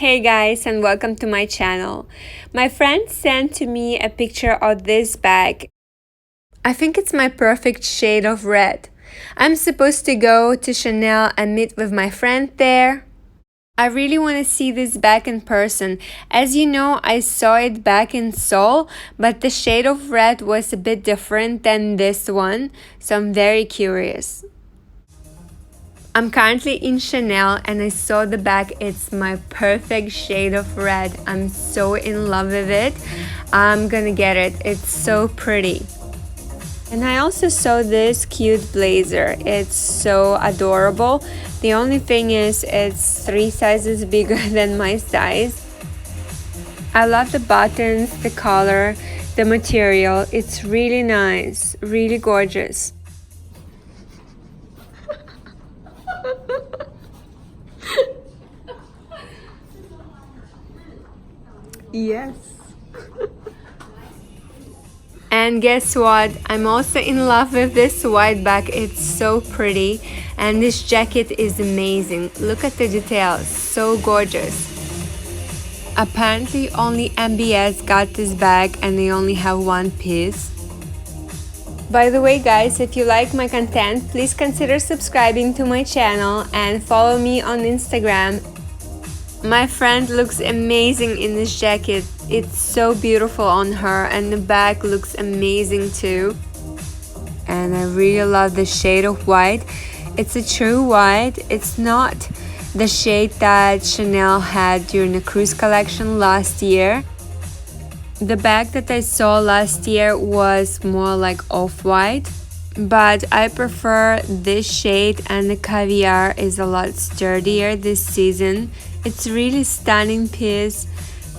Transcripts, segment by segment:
Hey guys, and welcome to my channel. My friend sent to me a picture of this bag. I think it's my perfect shade of red. I'm supposed to go to Chanel and meet with my friend there. I really want to see this bag in person. As you know, I saw it back in Seoul, but the shade of red was a bit different than this one, so I'm very curious. I'm currently in Chanel and I saw the bag. It's my perfect shade of red. I'm so in love with it. I'm gonna get it. It's so pretty. And I also saw this cute blazer. It's so adorable. The only thing is it's 3 sizes bigger than my size. I love the buttons, the color, the material. It's really nice, really gorgeous. Yes. And guess what? I'm also in love with this white bag. It's so pretty. And this jacket is amazing. Look at the details. So gorgeous. Apparently only MBS got this bag and they only have one piece. By the way guys, if you like my content, please consider subscribing to my channel and follow me on Instagram. My friend looks amazing in this jacket. It's so beautiful on her and the bag looks amazing too. And I really love the shade of white. It's a true white. It's not the shade that Chanel had during the cruise collection last year. The bag that I saw last year was more like off-white, but I prefer this shade and the caviar is a lot sturdier this season. It's really stunning piece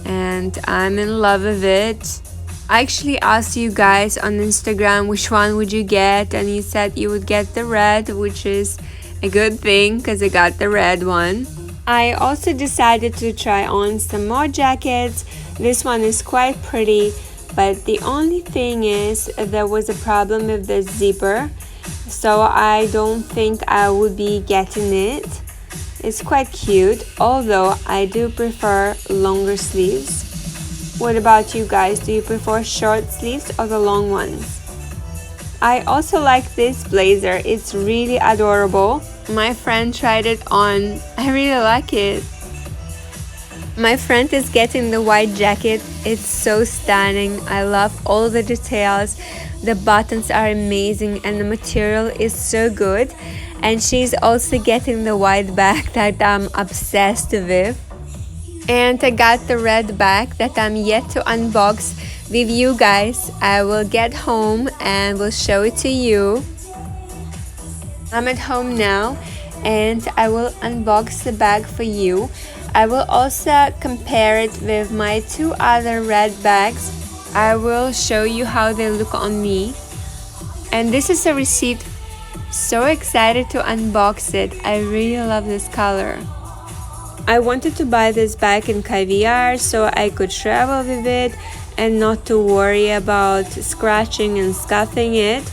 and I'm in love with it. I actually asked you guys on Instagram which one would you get and you said you would get the red, which is a good thing because I got the red one. I also decided to try on some more jackets. This one is quite pretty, but the only thing is there was a problem with the zipper, so I don't think I would be getting it. It's quite cute, although I do prefer longer sleeves. What about you guys? Do you prefer short sleeves or the long ones? I also like this blazer. It's really adorable. My friend tried it on. I really like it. My friend is getting the white jacket. It's so stunning. I love all the details. The buttons are amazing and the material is so good. And she's also getting the white bag that I'm obsessed with. And I got the red bag that I'm yet to unbox with you guys. I will get home and will show it to you. I'm at home now and I will unbox the bag for you. I will also compare it with my 2 other red bags. I will show you how they look on me. And this is a receipt. So excited to unbox it. I really love this color. I wanted to buy this bag in caviar so I could travel with it and not to worry about scratching and scuffing it.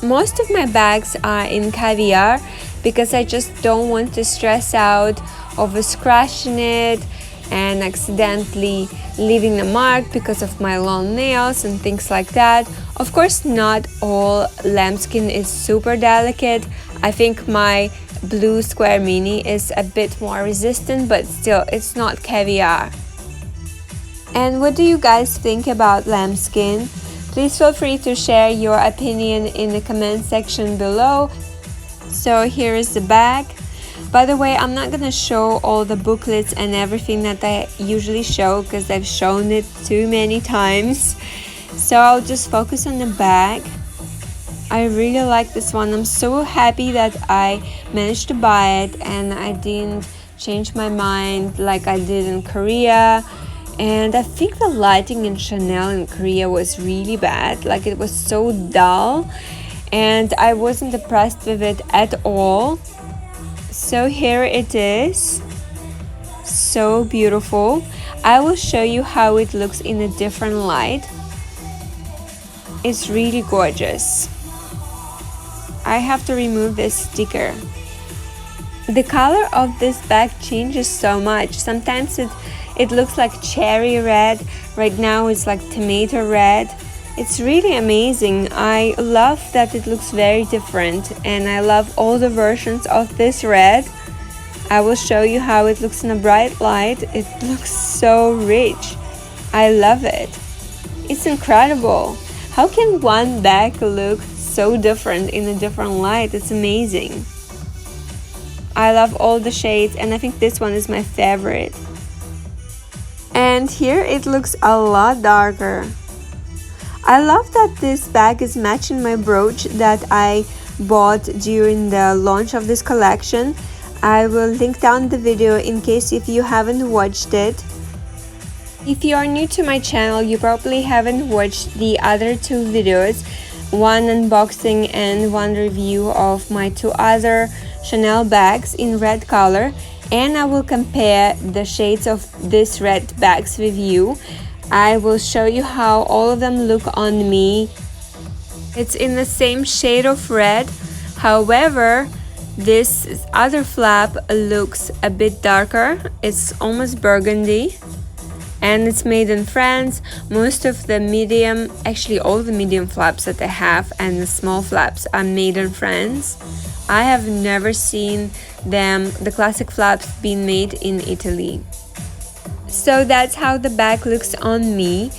Most of my bags are in caviar because I just don't want to stress out over scratching it and accidentally leaving a mark because of my long nails and things like that. Of course, not all lambskin is super delicate. I think my blue square mini is a bit more resistant, but still it's not caviar. And what do you guys think about lambskin? Please feel free to share your opinion in the comment section below. So here is the bag. By the way, I'm not gonna show all the booklets and everything that I usually show because I've shown it too many times. So I'll just focus on the bag. I really like this one. I'm so happy that I managed to buy it and I didn't change my mind like I did in Korea. And I think the lighting in Chanel in Korea was really bad. Like it was so dull and I wasn't impressed with it at all. So here it is. So beautiful. I will show you how it looks in a different light. It's really gorgeous. I have to remove this sticker. The color of this bag changes so much. Sometimes it looks like cherry red. Right now it's like tomato red. It's really amazing. I love that it looks very different, and I love all the versions of this red. I will show you how it looks in a bright light. It looks so rich. I love it. It's incredible. How can one bag look so different in a different light? It's amazing. I love all the shades, and I think this one is my favorite. And here it looks a lot darker. I love that this bag is matching my brooch that I bought during the launch of this collection. I will link down the video in case if you haven't watched it. If you are new to my channel, you probably haven't watched the other two videos, one unboxing and one review of my two other Chanel bags in red color, and I will compare the shades of these red bags with you. I will show you how all of them look on me. It's in the same shade of red, however this other flap looks a bit darker. It's almost burgundy, and it's made in France. Most of the medium, actually all the medium flaps that I have and the small flaps are made in France. I have never seen the classic flaps being made in Italy. So that's how the bag looks on me.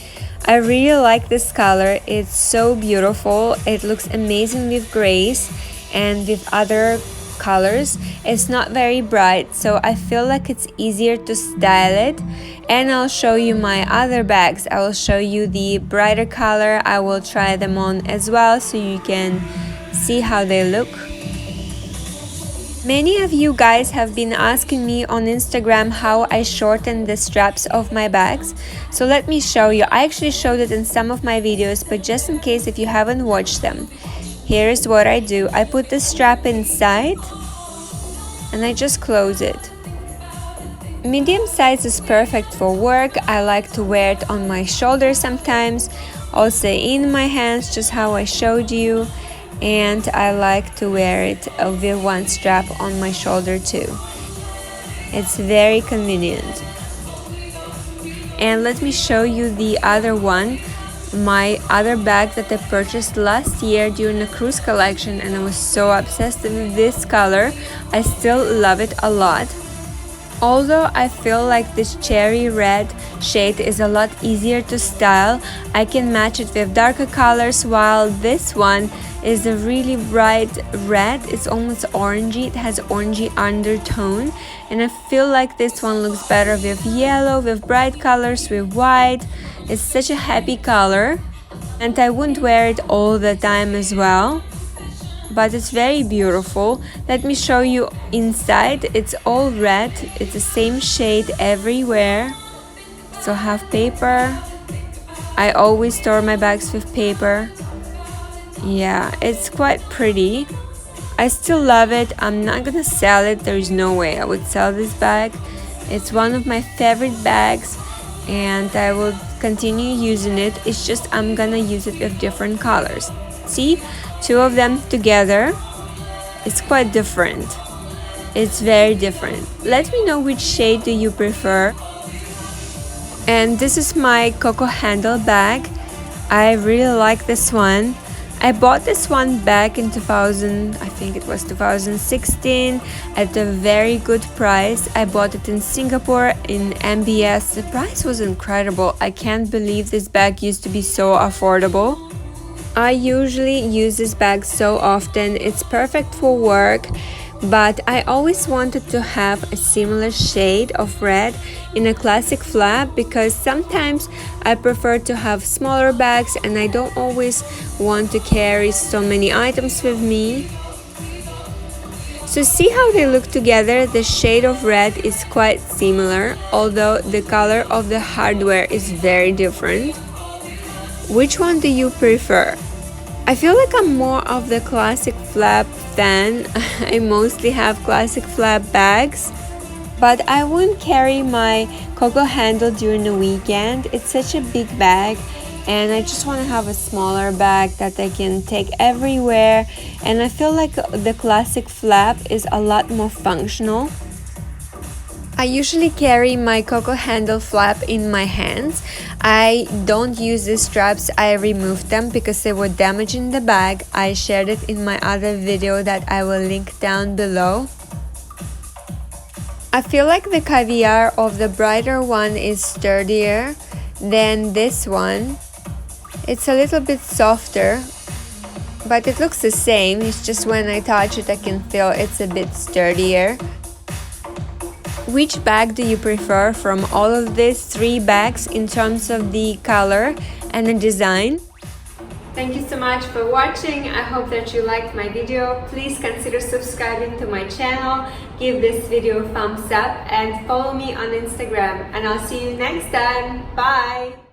I really like this color. It's so beautiful. It looks amazing with grays and with other colors. It's not very bright, so I feel like it's easier to style it. And I'll show you my other bags. I will show you the brighter color. I will try them on as well so you can see how they look. Many of you guys have been asking me on Instagram how I shorten the straps of my bags. So let me show you. I actually showed it in some of my videos, but just in case if you haven't watched them, here's what I do. I put the strap inside and I just close it. Medium size is perfect for work. I like to wear it on my shoulders sometimes, also in my hands, just how I showed you. And I like to wear it with one strap on my shoulder too. It's very convenient. And let me show you the other one, my other bag that I purchased last year during the cruise collection, and I was so obsessed with this color. I still love it a lot. Although I feel like this cherry red shade is a lot easier to style, I can match it with darker colors, while this one is a really bright red. It's almost orangey. It has orangey undertone, and I feel like this one looks better with yellow, with bright colors, with white. It's such a happy color, and I wouldn't wear it all the time as well, but it's very beautiful. Let me show you inside. It's all red. It's the same shade everywhere. So have paper. I always store my bags with paper. Yeah, it's quite pretty. I still love it. I'm not gonna sell it. There's no way I would sell this bag. It's one of my favorite bags, and I will continue using it. It's just I'm gonna use it with different colors. See, two of them together, it's quite different. It's very different. Let me know which shade do you prefer. And this is my Coco handle bag. I really like this one. I bought this one back in 2016 at a very good price. I bought it in Singapore in MBS. The price was incredible. I can't believe this bag used to be so affordable. I usually use this bag so often. It's perfect for work, but I always wanted to have a similar shade of red in a classic flap, because sometimes I prefer to have smaller bags and I don't always want to carry so many items with me. So see how they look together? The shade of red is quite similar, although the color of the hardware is very different. Which one do you prefer? I feel like I'm more of the classic flap fan. I mostly have classic flap bags, but I wouldn't carry my Coco handle during the weekend. It's such a big bag, and I just want to have a smaller bag that I can take everywhere, and I feel like the classic flap is a lot more functional. I usually carry my cocoa handle flap in my hands. I don't use these straps, I removed them because they were damaging the bag. I shared it in my other video that I will link down below. I feel like the caviar of the brighter one is sturdier than this one. It's a little bit softer, but it looks the same. It's just when I touch it I can feel it's a bit sturdier. Which bag do you prefer from all of these 3 bags in terms of the color and the design? Thank you so much for watching. I hope that you liked my video. Please consider subscribing to my channel, give this video a thumbs up, and follow me on Instagram. And I'll see you next time. Bye!